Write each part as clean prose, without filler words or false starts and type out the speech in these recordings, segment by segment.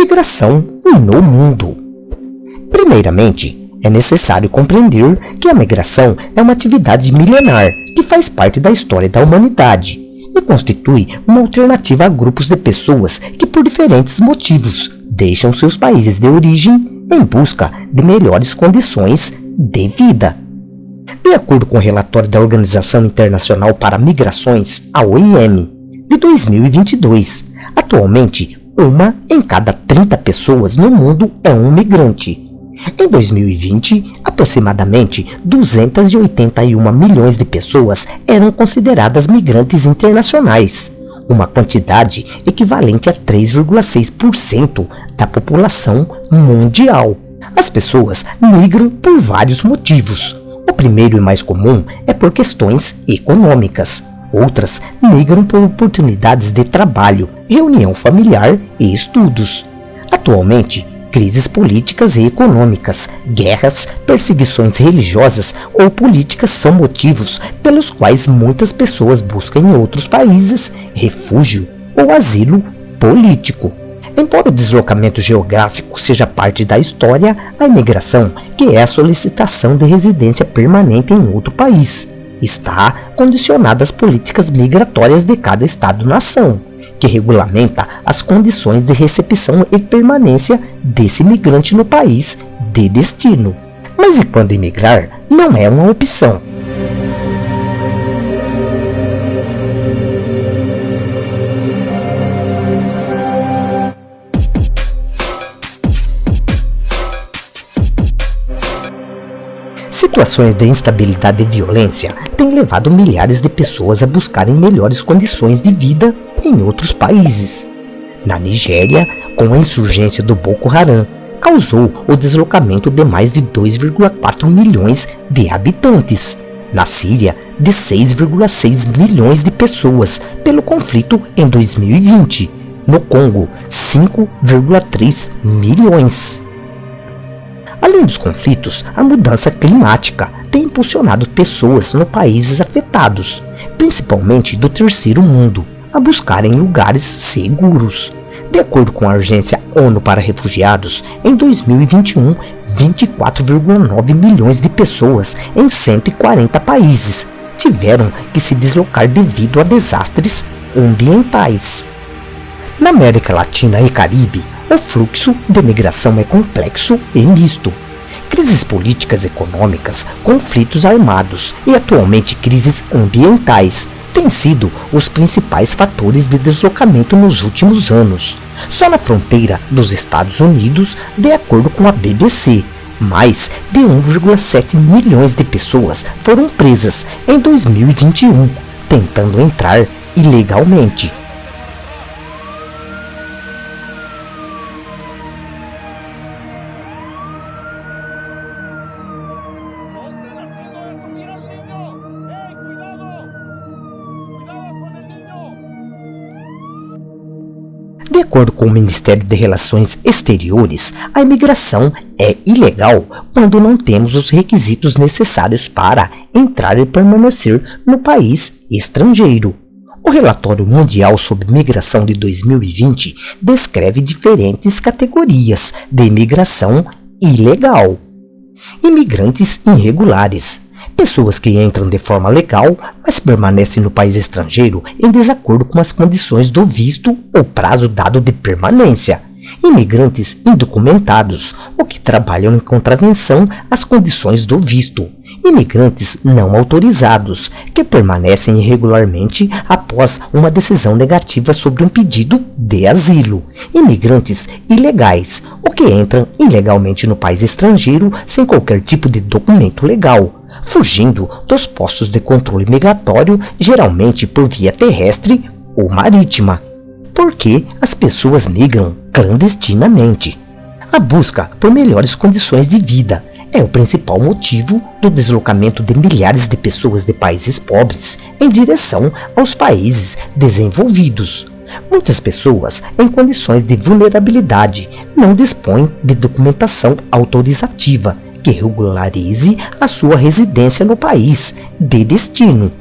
Migração no mundo. Primeiramente, é necessário compreender que a migração é uma atividade milenar que faz parte da história da humanidade e constitui uma alternativa a grupos de pessoas que, por diferentes motivos, deixam seus países de origem em busca de melhores condições de vida. De acordo com o relatório da Organização Internacional para Migrações, a OIM, de 2022, atualmente, 1 em cada 30 pessoas no mundo é um migrante. Em 2020, aproximadamente 281 milhões de pessoas eram consideradas migrantes internacionais, uma quantidade equivalente a 3,6% da população mundial. As pessoas migram por vários motivos. O primeiro e mais comum é por questões econômicas. Outras migram por oportunidades de trabalho, reunião familiar e estudos. Atualmente, crises políticas e econômicas, guerras, perseguições religiosas ou políticas são motivos pelos quais muitas pessoas buscam em outros países refúgio ou asilo político. Embora o deslocamento geográfico seja parte da história, a imigração, que é a solicitação de residência permanente em outro país, está condicionada às políticas migratórias de cada Estado-nação, que regulamenta as condições de recepção e permanência desse migrante no país de destino. Mas e quando imigrar não é uma opção? Situações de instabilidade e violência têm levado milhares de pessoas a buscarem melhores condições de vida em outros países. Na Nigéria, com a insurgência do Boko Haram, causou o deslocamento de mais de 2,4 milhões de habitantes. Na Síria, de 6,6 milhões de pessoas pelo conflito em 2020. No Congo, 5,3 milhões. Além dos conflitos, a mudança climática tem impulsionado pessoas nos países afetados, principalmente do terceiro mundo, a buscarem lugares seguros. De acordo com a Agência ONU para Refugiados, em 2021, 24,9 milhões de pessoas em 140 países tiveram que se deslocar devido a desastres ambientais. Na América Latina e Caribe, o fluxo de migração é complexo e misto. Crises políticas e econômicas, conflitos armados e atualmente crises ambientais têm sido os principais fatores de deslocamento nos últimos anos. Só na fronteira dos Estados Unidos, de acordo com a BBC, mais de 1,7 milhões de pessoas foram presas em 2021, tentando entrar ilegalmente. De acordo com o Ministério de Relações Exteriores, a imigração é ilegal quando não temos os requisitos necessários para entrar e permanecer no país estrangeiro. O Relatório Mundial sobre Migração de 2020 descreve diferentes categorias de imigração ilegal. Imigrantes irregulares. Pessoas que entram de forma legal, mas permanecem no país estrangeiro em desacordo com as condições do visto ou prazo dado de permanência. Imigrantes indocumentados, ou que trabalham em contravenção às condições do visto. Imigrantes não autorizados, que permanecem irregularmente após uma decisão negativa sobre um pedido de asilo. Imigrantes ilegais, ou que entram ilegalmente no país estrangeiro sem qualquer tipo de documento legal, fugindo dos postos de controle migratório, geralmente por via terrestre ou marítima. Por que as pessoas migram clandestinamente? A busca por melhores condições de vida é o principal motivo do deslocamento de milhares de pessoas de países pobres em direção aos países desenvolvidos. Muitas pessoas em condições de vulnerabilidade não dispõem de documentação autorizativa que regularize a sua residência no país de destino.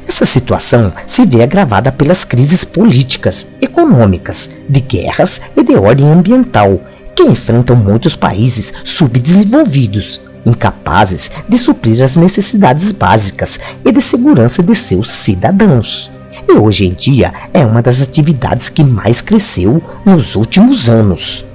Essa situação se vê agravada pelas crises políticas, econômicas, de guerras e de ordem ambiental, que enfrentam muitos países subdesenvolvidos, incapazes de suprir as necessidades básicas e de segurança de seus cidadãos. E hoje em dia é uma das atividades que mais cresceu nos últimos anos.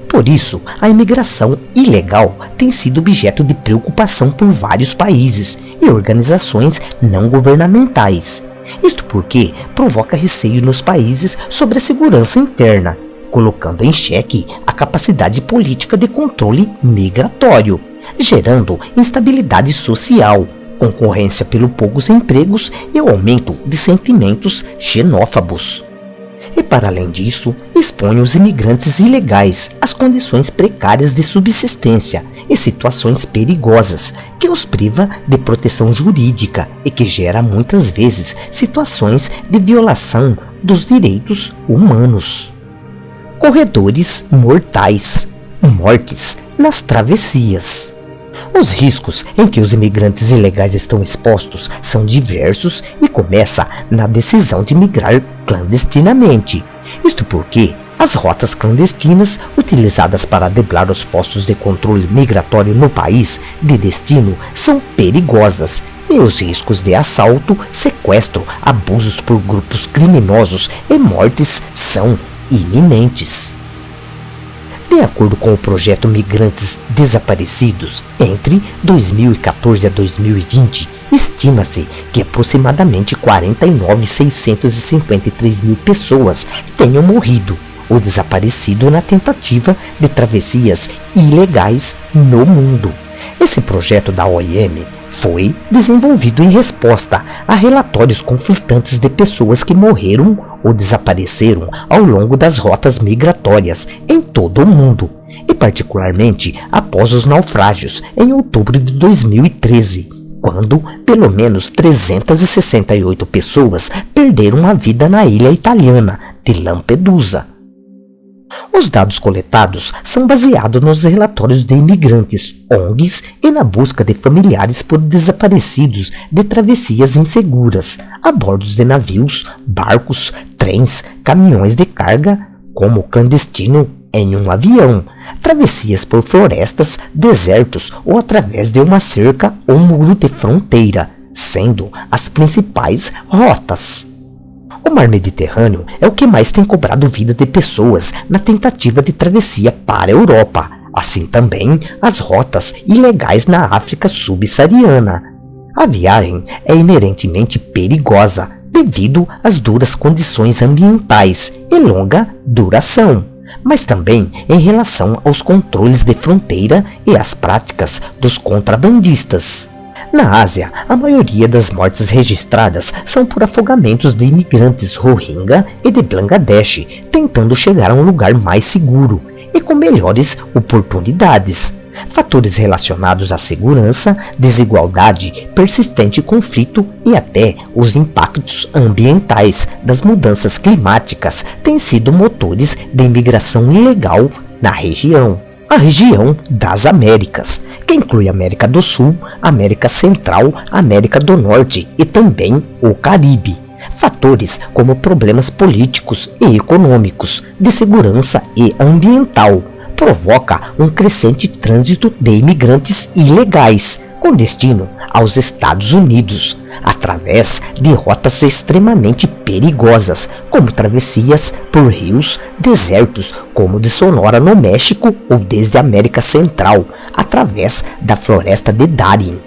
Por isso, a imigração ilegal tem sido objeto de preocupação por vários países e organizações não governamentais. Isto porque provoca receio nos países sobre a segurança interna, colocando em xeque a capacidade política de controle migratório, gerando instabilidade social, concorrência pelos poucos empregos e o aumento de sentimentos xenófobos. E para além disso, expõe os imigrantes ilegais às condições precárias de subsistência e situações perigosas que os priva de proteção jurídica e que gera muitas vezes situações de violação dos direitos humanos. Corredores mortais, mortes nas travessias. Os riscos em que os imigrantes ilegais estão expostos são diversos e começa na decisão de migrar clandestinamente. Isto porque as rotas clandestinas utilizadas para driblar os postos de controle migratório no país de destino são perigosas e os riscos de assalto, sequestro, abusos por grupos criminosos e mortes são iminentes. De acordo com o projeto Migrantes Desaparecidos, entre 2014 a 2020, estima-se que aproximadamente 49.653 mil pessoas tenham morrido ou desaparecido na tentativa de travessias ilegais no mundo. Esse projeto da OIM foi desenvolvido em resposta a relatórios conflitantes de pessoas que morreram ou desapareceram ao longo das rotas migratórias em todo o mundo, e particularmente após os naufrágios em outubro de 2013, quando pelo menos 368 pessoas perderam a vida na ilha italiana de Lampedusa. Os dados coletados são baseados nos relatórios de imigrantes, ONGs e na busca de familiares por desaparecidos de travessias inseguras a bordo de navios, barcos, trens, caminhões de carga, como clandestino em um avião, travessias por florestas, desertos ou através de uma cerca ou muro de fronteira, sendo as principais rotas. O mar Mediterrâneo é o que mais tem cobrado vida de pessoas na tentativa de travessia para a Europa, assim também as rotas ilegais na África subsaariana. A viagem é inerentemente perigosa devido às duras condições ambientais e longa duração, mas também em relação aos controles de fronteira e às práticas dos contrabandistas. Na Ásia, a maioria das mortes registradas são por afogamentos de imigrantes Rohingya e de Bangladesh, tentando chegar a um lugar mais seguro e com melhores oportunidades. Fatores relacionados à segurança, desigualdade, persistente conflito e até os impactos ambientais das mudanças climáticas têm sido motores de imigração ilegal na região. A região das Américas, que inclui América do Sul, América Central, América do Norte e também o Caribe. Fatores como problemas políticos e econômicos, de segurança e ambiental, provoca um crescente trânsito de imigrantes ilegais, com destino aos Estados Unidos, através de rotas extremamente perigosas, como travessias por rios, desertos, como o de Sonora no México ou desde a América Central, através da floresta de Darien.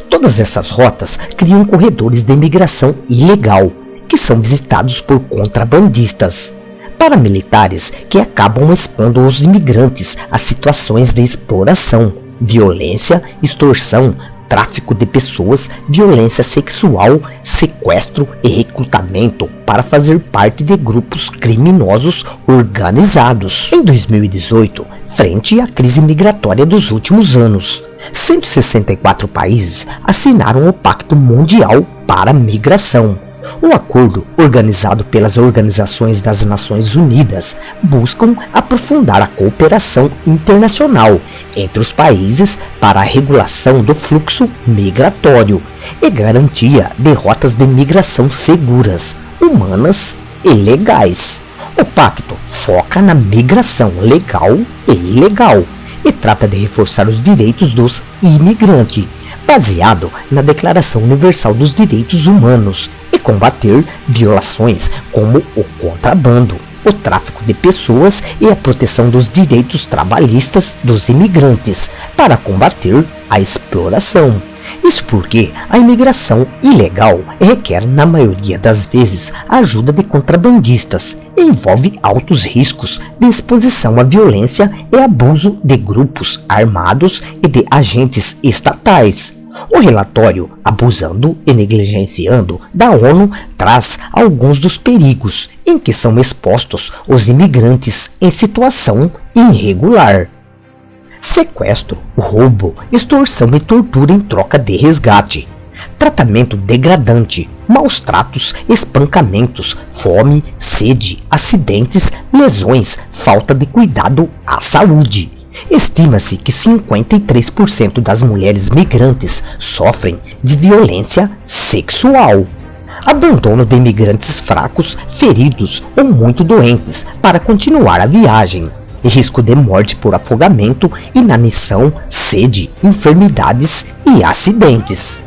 Todas essas rotas criam corredores de imigração ilegal, que são visitados por contrabandistas, paramilitares que acabam expondo os imigrantes a situações de exploração, violência, extorsão, tráfico de pessoas, violência sexual, sequestro e recrutamento para fazer parte de grupos criminosos organizados. Em 2018, frente à crise migratória dos últimos anos, 164 países assinaram o Pacto Mundial para a Migração, O acordo, organizado pelas Organizações das Nações Unidas, busca aprofundar a cooperação internacional entre os países para a regulação do fluxo migratório e garantia de rotas de migração seguras, humanas e legais. O pacto foca na migração legal e ilegal e trata de reforçar os direitos dos imigrantes, baseado na Declaração Universal dos Direitos Humanos, e combater violações como o contrabando, o tráfico de pessoas e a proteção dos direitos trabalhistas dos imigrantes para combater a exploração. Isso porque a imigração ilegal requer, na maioria das vezes, a ajuda de contrabandistas e envolve altos riscos de exposição à violência e abuso de grupos armados e de agentes estatais. O relatório Abusando e Negligenciando da ONU traz alguns dos perigos em que são expostos os imigrantes em situação irregular: sequestro, roubo, extorsão e tortura em troca de resgate, tratamento degradante, maus tratos, espancamentos, fome, sede, acidentes, lesões, falta de cuidado à saúde. Estima-se que 53% das mulheres migrantes sofrem de violência sexual. Abandono de imigrantes fracos, feridos ou muito doentes para continuar a viagem. Risco de morte por afogamento, inanição, sede, enfermidades e acidentes.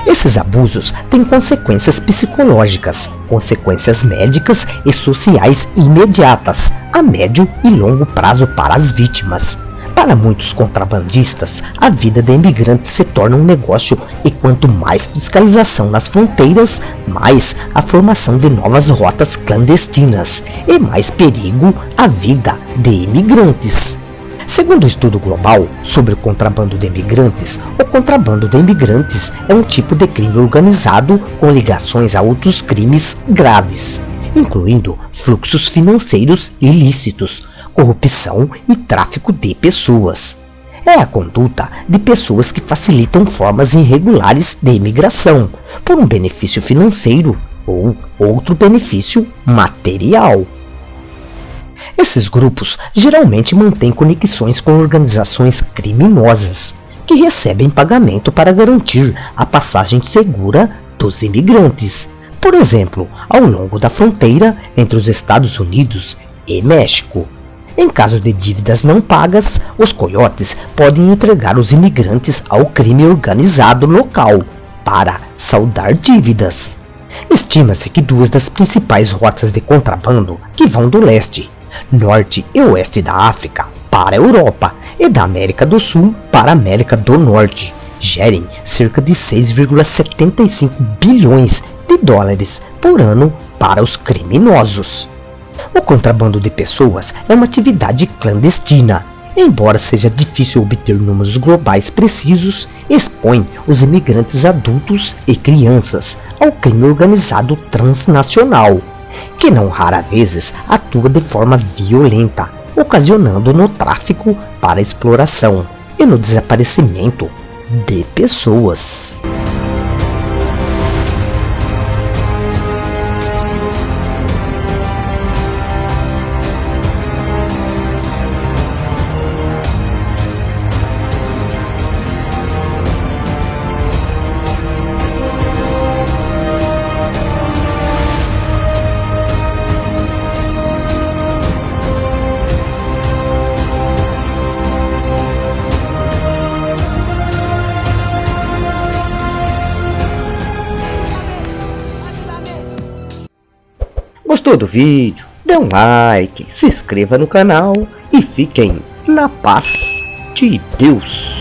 Esses abusos têm consequências psicológicas, consequências médicas e sociais imediatas, a médio e longo prazo para as vítimas. Para muitos contrabandistas, a vida de imigrantes se torna um negócio e quanto mais fiscalização nas fronteiras, mais a formação de novas rotas clandestinas e mais perigo à vida de imigrantes. Segundo o estudo global sobre o contrabando de imigrantes, o contrabando de imigrantes é um tipo de crime organizado com ligações a outros crimes graves, incluindo fluxos financeiros ilícitos, corrupção e tráfico de pessoas. É a conduta de pessoas que facilitam formas irregulares de imigração por um benefício financeiro ou outro benefício material. Esses grupos geralmente mantêm conexões com organizações criminosas que recebem pagamento para garantir a passagem segura dos imigrantes, por exemplo, ao longo da fronteira entre os Estados Unidos e México. Em caso de dívidas não pagas, os coiotes podem entregar os imigrantes ao crime organizado local para saldar dívidas. Estima-se que duas das principais rotas de contrabando, que vão do leste, norte e oeste da África para a Europa e da América do Sul para a América do Norte, gerem cerca de 6,75 bilhões de dólares por ano para os criminosos. O contrabando de pessoas é uma atividade clandestina. Embora seja difícil obter números globais precisos, expõe os imigrantes adultos e crianças ao crime organizado transnacional, que não raras vezes atua de forma violenta, ocasionando no tráfico para exploração e no desaparecimento de pessoas. Gostou do vídeo? Dê um like, se inscreva no canal e fiquem na paz de Deus.